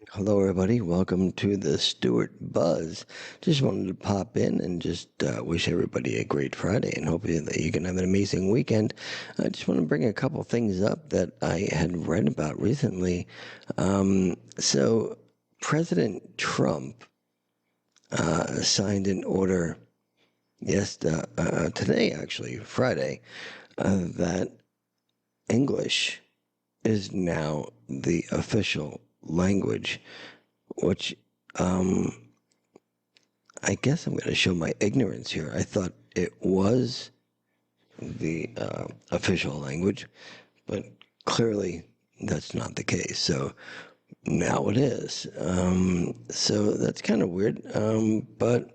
Hello, everybody. Welcome to the Stewart Buzz. Just wanted to pop in and just wish everybody a great Friday and hope that you can have an amazing weekend. I just want to bring a couple things up that I had read about recently. So, President Trump signed an order today, actually, Friday, that English is now the official language, which I guess I'm going to show my ignorance here. I thought it was the official language, but clearly that's not the case. So now it is. So that's kind of weird. But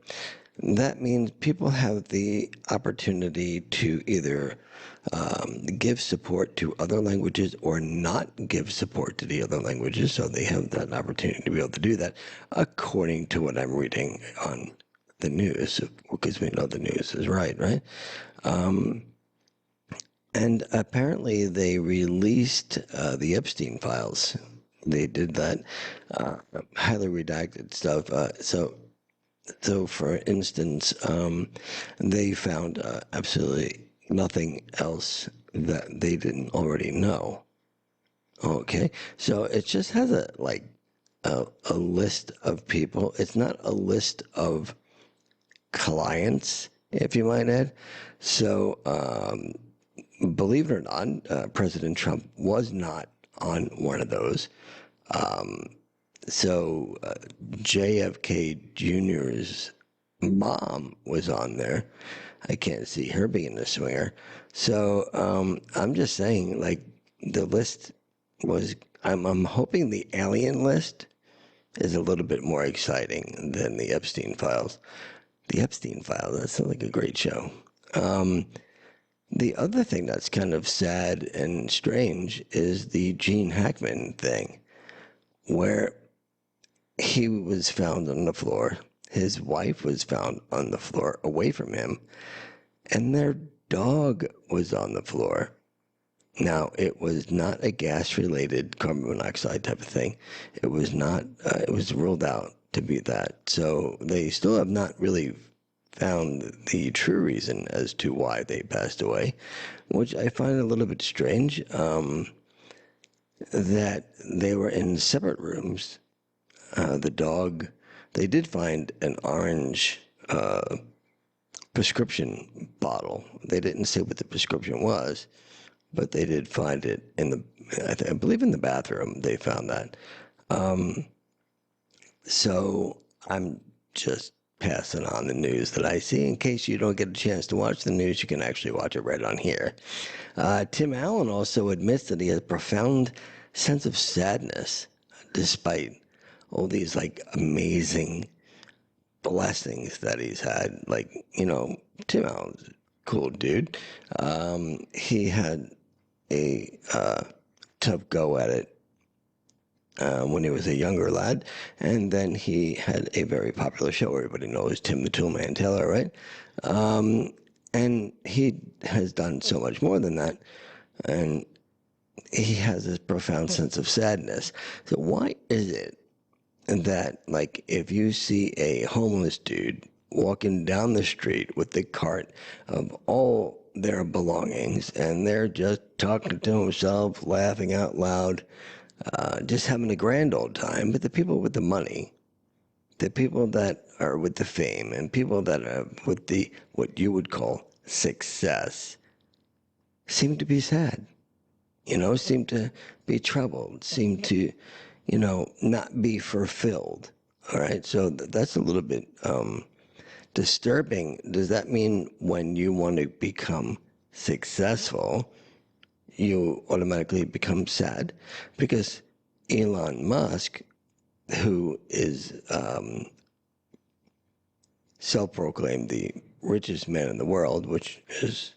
that means people have the opportunity to either give support to other languages or not give support to the other languages. So they have that opportunity to be able to do that, according to what I'm reading on the news, because we know the news is right, right? And apparently they released the Epstein files. They did that highly redacted stuff. So for instance, they found absolutely nothing else that they didn't already know. Okay, so it just has a list of people. It's not a list of clients, if you might add. So believe it or not, President Trump was not on one of those. So JFK Jr.'s mom was on there. I can't see her being a swinger. So I'm just saying, like, the list was. I'm hoping the alien list is a little bit more exciting than the Epstein files. The Epstein files. That sounds like a great show. The other thing that's kind of sad and strange is the Gene Hackman thing, where he was found on the floor. His wife was found on the floor away from him, and their dog was on the floor. Now, it was not a gas related carbon monoxide type of thing. It was not, it was ruled out to be that. So they still have not really found the true reason as to why they passed away, which I find a little bit strange. That they were in separate rooms. The dog, they did find an orange prescription bottle. They didn't say what the prescription was, but they did find it in I believe in the bathroom. They found that. So I'm just passing on the news that I see. In case you don't get a chance to watch the news, you can actually watch it right on here. Tim Allen also admits that he has a profound sense of sadness despite all these like amazing blessings that he's had. Like, Tim Allen's a cool dude. He had a tough go at it when he was a younger lad, and then he had a very popular show everybody knows, Tim the Toolman Taylor, right? And he has done so much more than that, and he has this profound sense of sadness. So why is it that, like, if you see a homeless dude walking down the street with the cart of all their belongings and they're just talking to himself, laughing out loud, just having a grand old time, but the people with the money, the people that are with the fame, and people that are with the what you would call success seem to be sad, seem to be troubled, seem to, not be fulfilled. All right, so that's a little bit disturbing. Does that mean when you want to become successful, you automatically become sad? Because Elon Musk, who is self-proclaimed the richest man in the world, which is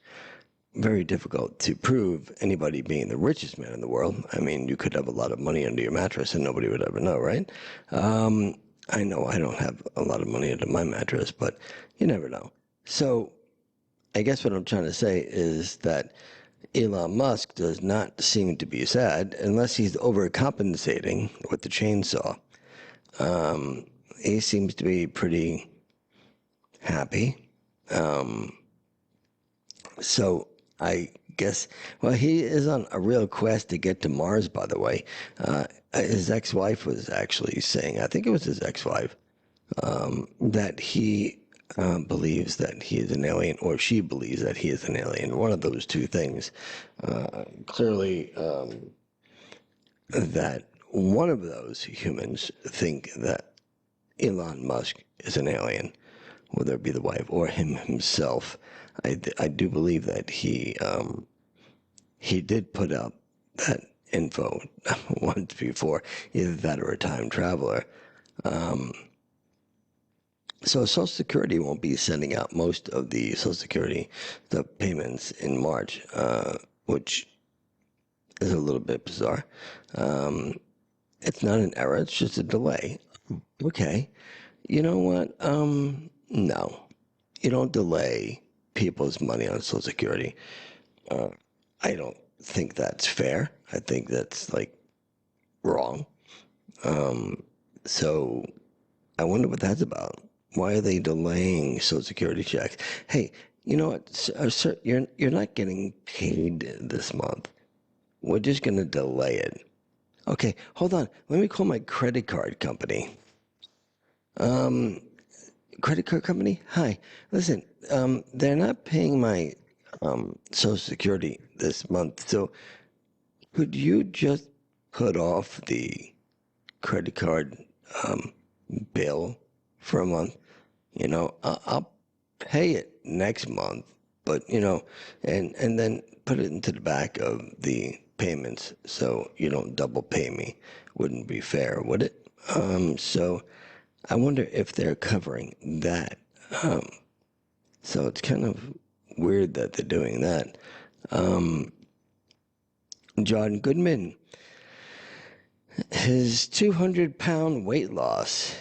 very difficult to prove anybody being the richest man in the world. I mean, you could have a lot of money under your mattress and nobody would ever know, right? I know I don't have a lot of money under my mattress, but you never know. So I guess what I'm trying to say is that Elon Musk does not seem to be sad unless he's overcompensating with the chainsaw. He seems to be pretty happy. So I guess, well, he is on a real quest to get to Mars, by the way. His ex wife was actually saying, I think it was his ex wife, that he believes that he is an alien, or she believes that he is an alien. One of those two things. Clearly, that one of those humans think that Elon Musk is an alien, whether it be the wife or him himself. I do believe that he did put up that info once before, either that or a time traveler. So Social Security won't be sending out most of the Social Security the payments in March, which is a little bit bizarre. It's not an error; it's just a delay. Okay, you know what? No, you don't delay people's money on Social Security. I don't think that's fair. I think that's like wrong. So I wonder what that's about. Why are they delaying Social Security checks? Hey, you know what, sir, you're not getting paid this month. We're just gonna delay it. Okay, hold on. Let me call my credit card company. Credit card company? Hi. Listen, they're not paying my Social Security this month, so could you just put off the credit card bill for a month? I'll pay it next month, but and then put it into the back of the payments so you don't double pay me. Wouldn't be fair, would it? So I wonder if they're covering that. So it's kind of weird that they're doing that. John Goodman, his 200-pound weight loss.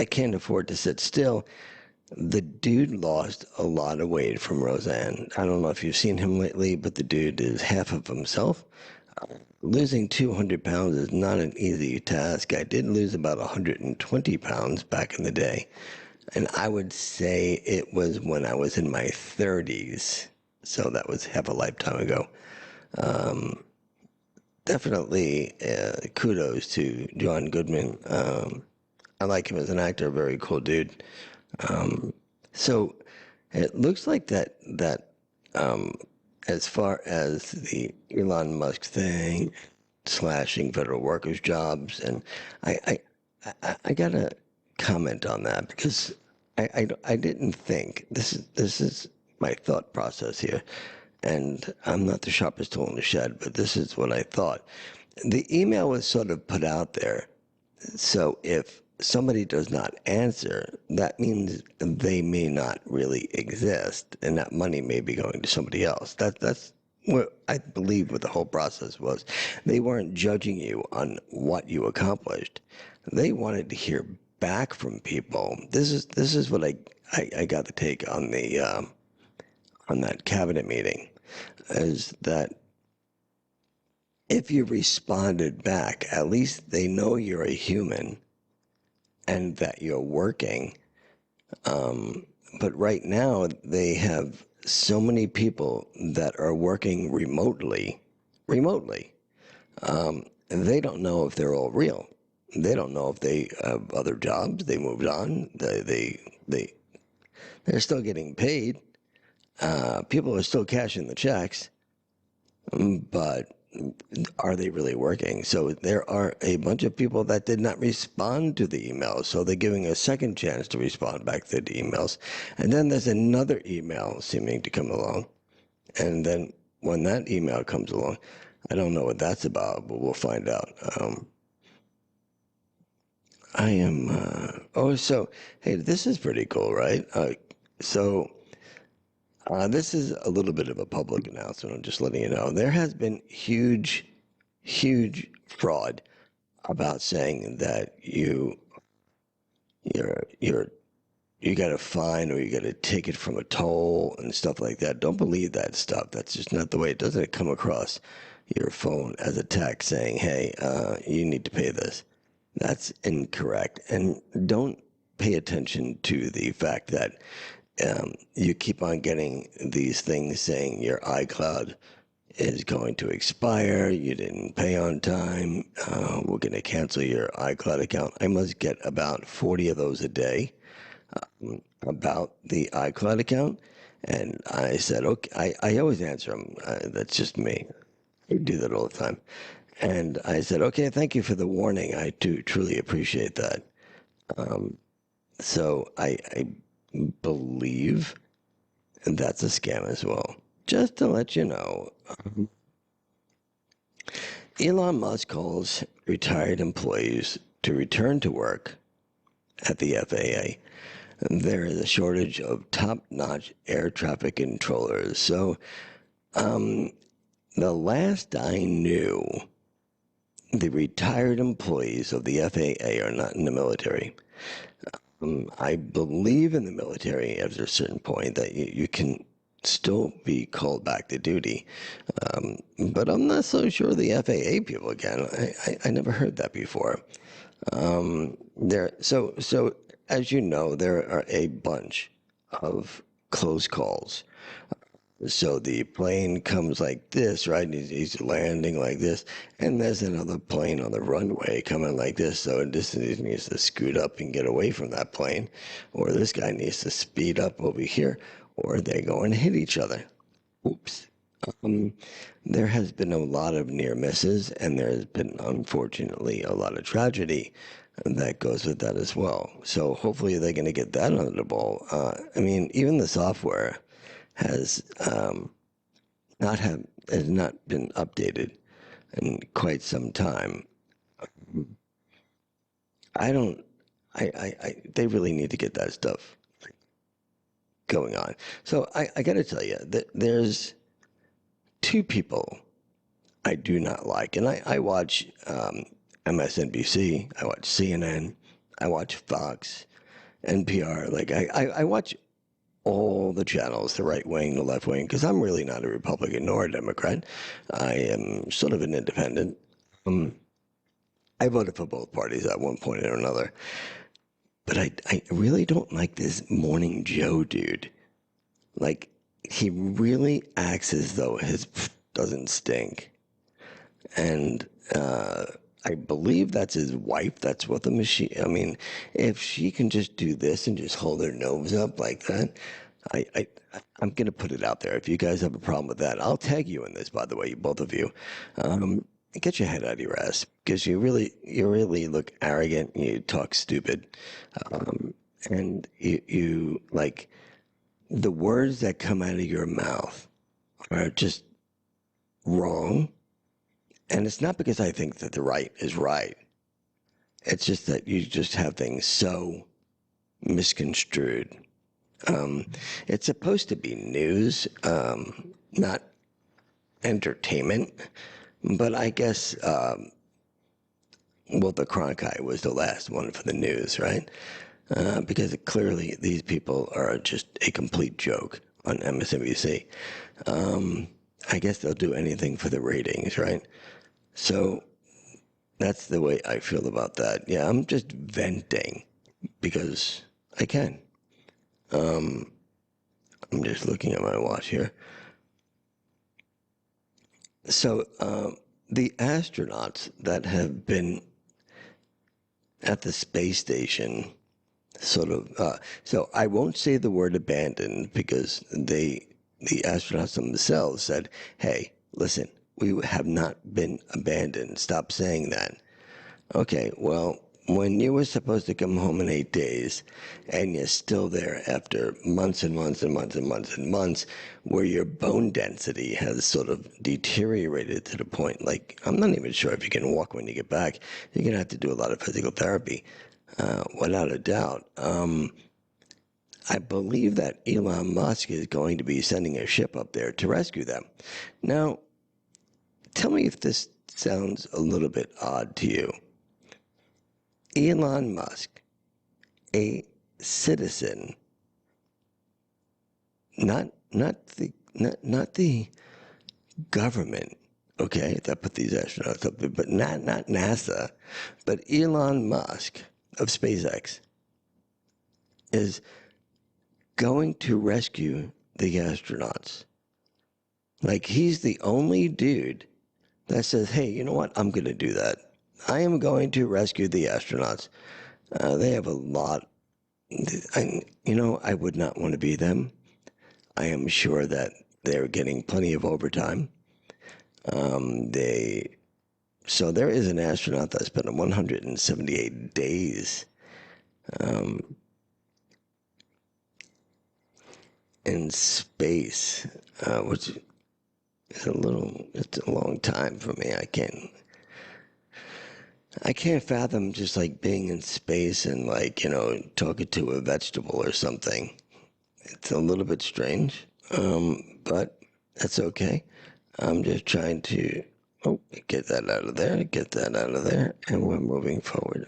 I can't afford to sit still. The dude lost a lot of weight from Roseanne. I don't know if you've seen him lately, but the dude is half of himself. Losing 200 pounds is not an easy task. I did lose about 120 pounds back in the day. And I would say it was when I was in my 30s. So that was half a lifetime ago. Definitely kudos to John Goodman. I like him as an actor, very cool dude. So it looks like that as far as the Elon Musk thing, slashing federal workers' jobs, and I gotta comment on that because I didn't think this is my thought process here, and I'm not the sharpest tool in the shed, but this is what I thought. The email was sort of put out there, so if somebody does not answer, that means they may not really exist, and that money may be going to somebody else. That's what I believe what the whole process was. They weren't judging you on what you accomplished. They wanted to hear back from people. This is what I got to take on the on that cabinet meeting, is that if you responded back, at least they know you're a human and that you're working. But right now, they have so many people that are working remotely. And they don't know if they're all real. They don't know if they have other jobs. They moved on. They're still getting paid. People are still cashing the checks, but are they really working? So there are a bunch of people that did not respond to the emails. So they're giving a second chance to respond back to the emails. And then there's another email seeming to come along. And then when that email comes along, I don't know what that's about, but we'll find out. I am, so, hey, this is pretty cool, right? This is a little bit of a public announcement. I'm just letting you know. There has been huge fraud about saying that you got a fine or you got a ticket from a toll and stuff like that. Don't believe that stuff. That's just not the way. It doesn't come across your phone as a text saying, "Hey, you need to pay this." That's incorrect. And don't pay attention to the fact that you keep on getting these things saying your iCloud is going to expire, you didn't pay on time, we're going to cancel your iCloud account. I must get about 40 of those a day about the iCloud account. And I said, okay, I always answer them. That's just me. I do that all the time. And I said, okay, thank you for the warning. I do truly appreciate that. So I believe that's a scam as well. Just to let you know, Elon Musk calls retired employees to return to work at the FAA. There is a shortage of top-notch air traffic controllers. So the last I knew, the retired employees of the FAA are not in the military. I believe in the military after a certain point that you can still be called back to duty. But I'm not so sure the FAA people can. I never heard that before. So as you know, there are a bunch of close calls. So the plane comes like this, right? He's landing like this, and there's another plane on the runway coming like this. So this needs to scoot up and get away from that plane, or this guy needs to speed up over here, or they're going to hit each other. Oops. There has been a lot of near misses, and there has been, unfortunately, a lot of tragedy that goes with that as well. So hopefully they're going to get that under the ball. I mean, even the software has has not been updated in quite some time. I don't. They really need to get that stuff going on. So I got to tell you that there's two people I do not like, and I watch MSNBC, I watch CNN, I watch Fox, NPR. Like I watch all the channels, the right wing, the left wing, because I'm really not a Republican nor a Democrat. I am sort of an independent. I voted for both parties at one point or another. But I really don't like this Morning Joe dude. Like, he really acts as though his doesn't stink. And I believe that's his wife. That's what the machine. I mean, if she can just do this and just hold her nose up like that, I, I I'm gonna put it out there. If you guys have a problem with that, I'll tag you in this. By the way, both of you, get your head out of your ass because you really look arrogant. You talk stupid, and you like the words that come out of your mouth are just wrong. And it's not because I think that the right is right. It's just that you just have things so misconstrued. It's supposed to be news, not entertainment. But I guess, well, the Cronkite was the last one for the news, right? Because clearly these people are just a complete joke on MSNBC. I guess they'll do anything for the ratings, right? So that's the way I feel about that. Yeah, I'm just venting because I can. I'm just looking at my watch here. So the astronauts that have been at the space station sort of so I won't say the word abandoned because the astronauts themselves said, hey, listen, we have not been abandoned, stop saying that. Okay, well, when you were supposed to come home in 8 days and you're still there after months and months and months and months and months where your bone density has sort of deteriorated to the point, like, I'm not even sure if you can walk when you get back. You're going to have to do a lot of physical therapy, without a doubt. I believe that Elon Musk is going to be sending a ship up there to rescue them. Now, tell me if this sounds a little bit odd to you. Elon Musk, a citizen, not the government Okay, that put these astronauts up there, but not NASA, but Elon Musk of SpaceX is going to rescue the astronauts. Like, he's the only dude that says, hey, you know what? I'm going to do that. I am going to rescue the astronauts. They have a lot. I would not want to be them. I am sure that they're getting plenty of overtime. So there is an astronaut that spent 178 days in space, which is it's a long time for me. I can't fathom just like being in space and like, talking to a vegetable or something. It's a little bit strange, but that's okay. I'm just trying to, get that out of there, and we're moving forward.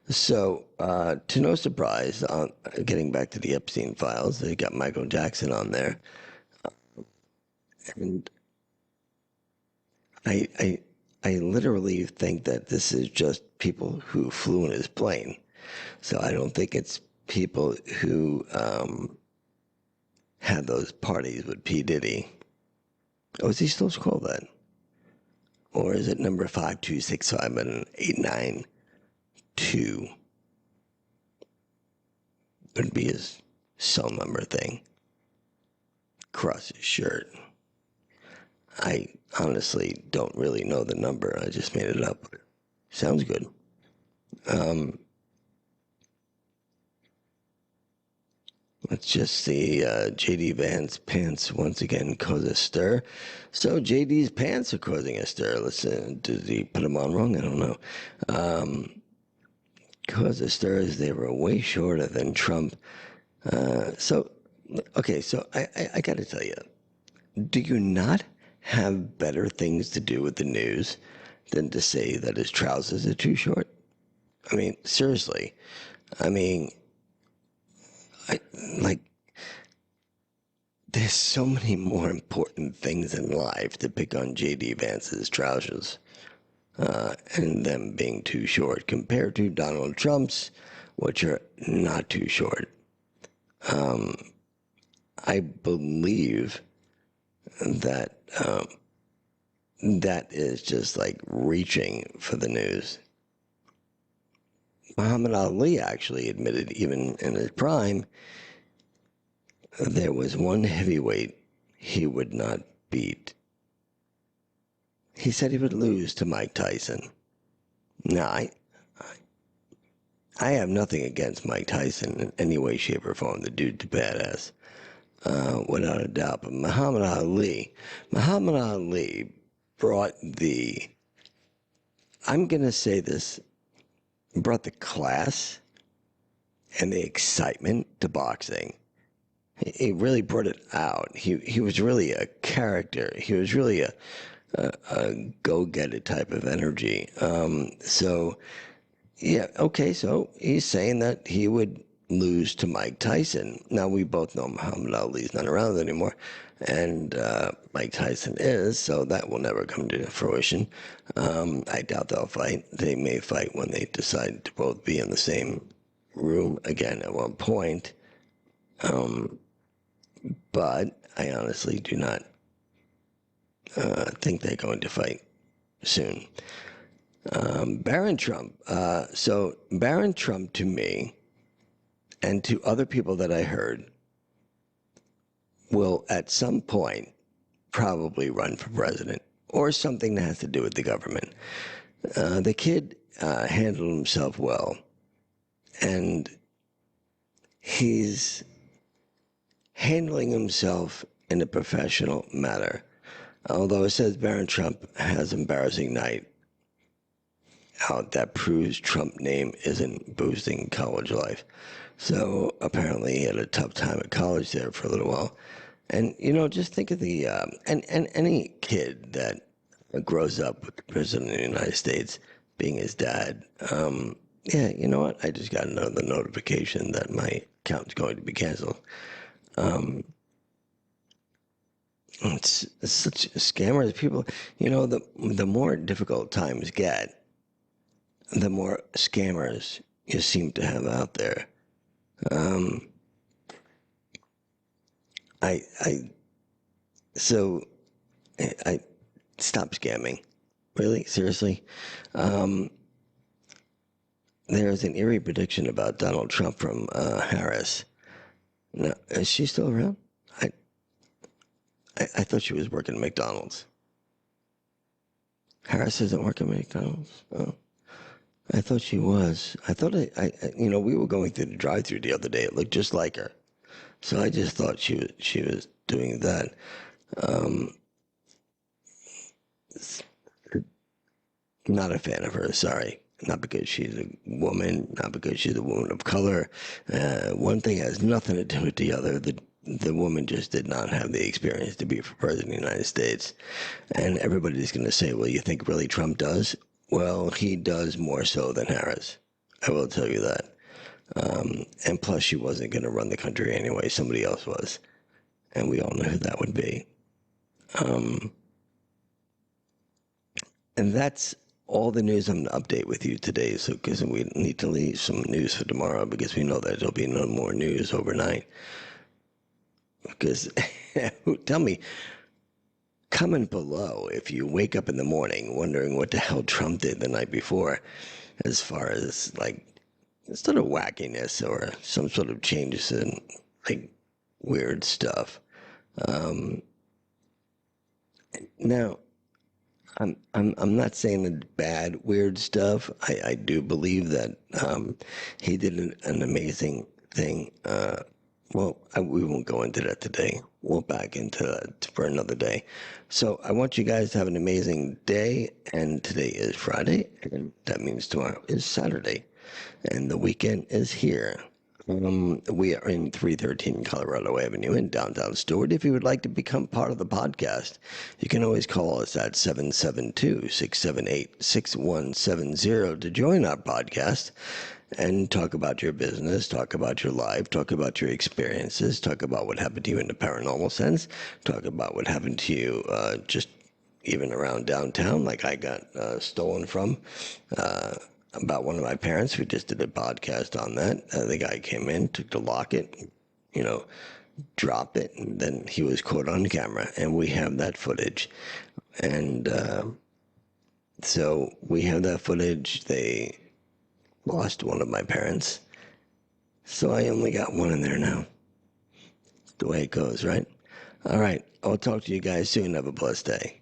So to no surprise, getting back to the Epstein files, they got Michael Jackson on there. And I, I literally think that this is just people who flew in his plane. So I don't think it's people who had those parties with P. Diddy. Oh, is he still called that? Or is it number 5265 and 892? Would be his cell number thing. Across his shirt. I honestly don't really know the number. I just made it up. Sounds good. Let's just see. JD Vance pants once again cause a stir. So JD's pants are causing a stir. Listen, did he put them on wrong? I don't know. Cause a stir as they were way shorter than Trump. So I got to tell you, do you not have better things to do with the news than to say that his trousers are too short? I mean, seriously. I mean, there's so many more important things in life to pick on J.D. Vance's trousers and them being too short compared to Donald Trump's, which are not too short. I believe that that is just like reaching for the news. Muhammad Ali actually admitted, even in his prime, there was one heavyweight he would not beat. He said he would lose to Mike Tyson. Now, I have nothing against Mike Tyson in any way, shape, or form. The dude's badass, without a doubt. But Muhammad Ali brought I'm going to say this, brought the class and the excitement to boxing. He really brought it out. He was really a character. He was really a go-getter type of energy. So he's saying that he would lose to Mike Tyson. Now, we both know Muhammad Ali's not around anymore, and Mike Tyson is, so that will never come to fruition. I doubt they'll fight. They may fight when they decide to both be in the same room again at one point. But I honestly do not think they're going to fight soon. Barron Trump. So Barron Trump, to me, and to other people that I heard, will at some point probably run for president or something that has to do with the government. The kid handled himself well, and he's handling himself in a professional manner. Although it says Barron Trump has embarrassing night out, that proves Trump name isn't boosting college life. So apparently he had a tough time at college there for a little while. And, just think of the, and any kid that grows up with the President of the United States being his dad, you know what? I just got another notification that my account's going to be canceled. It's such scammers. People, the more difficult times get, the more scammers you seem to have out there. Um, I so I stop scamming. Really, seriously. Um, there's an eerie prediction about Donald Trump from Harris. Now, is she still around? I, I thought she was working at McDonald's. Harris isn't working at McDonald's. Oh, I thought she was. I thought we were going through the drive-through the other day. It looked just like her. So I just thought she was doing that. Um, Not a fan of her. Sorry. Not because she's a woman, not because she's a woman of color. One thing has nothing to do with the other. The woman just did not have the experience to be for president of the United States. And everybody's going to say, well, you think really Trump does? Well, he does more so than Harris. I will tell you that. And plus, she wasn't going to run the country anyway. Somebody else was. And we all know who that would be. And that's all the news I'm going to update with you today. So, because we need to leave some news for tomorrow because we know that there'll be no more news overnight. Because, tell me, comment below if you wake up in the morning wondering what the hell Trump did the night before, as far as like sort of wackiness or some sort of changes in like weird stuff. Now, I'm not saying it's bad, weird stuff. I do believe that he did an amazing thing. We won't go into that today. We'll back into that for another day. So I want you guys to have an amazing day. And today is Friday, and that means tomorrow is Saturday, and the weekend is here. We are in 313 Colorado Avenue in downtown Stewart. If you would like to become part of the podcast, you can always call us at 772-678-6170 to join our podcast and talk about your business, talk about your life, talk about your experiences, talk about what happened to you in the paranormal sense, talk about what happened to you just even around downtown, like I got stolen from. About one of my parents. We just did a podcast on that. The guy came in, took the locket, dropped it, and then he was caught on camera, and we have that footage. And so we have that footage. They lost one of my parents, so I only got one in there now. The way it goes, right? All right. I'll talk to you guys soon. Have a blessed day.